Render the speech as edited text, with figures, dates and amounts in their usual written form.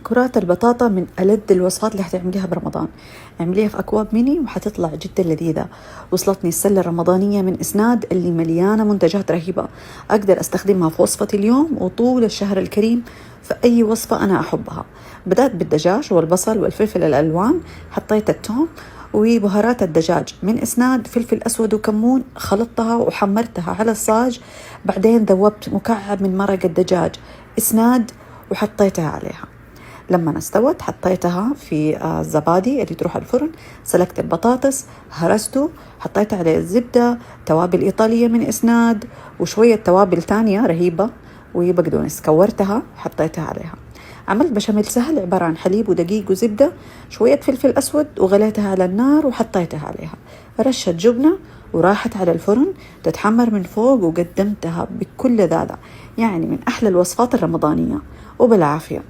كرات البطاطا من ألذ الوصفات اللي هتعمليها برمضان. اعمليها في أكواب ميني وحتطلع جدا لذيذة. وصلتني السلة الرمضانية من إسناد اللي مليانة منتجات رهيبة، أقدر أستخدمها في وصفة اليوم وطول الشهر الكريم في أي وصفة أنا أحبها. بدأت بالدجاج والبصل والفلفل الألوان، حطيت الثوم وبهارات الدجاج من إسناد، فلفل أسود وكمون، خلطتها وحمرتها على الصاج. بعدين ذوبت مكعب من مرق الدجاج إسناد وحطيتها عليها. لما استوت حطيتها في الزبادي اللي تروح الفرن، سلقت البطاطس، هرسته، حطيت عليه الزبدة، توابل إيطالية من إسناد وشوية توابل تانية رهيبة وبقدونس، كورتها حطيتها عليها. عملت بشاميل سهل عبارة عن حليب ودقيق وزبدة، شوية فلفل أسود، وغليتها على النار وحطيتها عليها، رشة جبنة، وراحت على الفرن تتحمر من فوق، وقدمتها بكل لذاذة. يعني من أحلى الوصفات الرمضانية وبالعافية.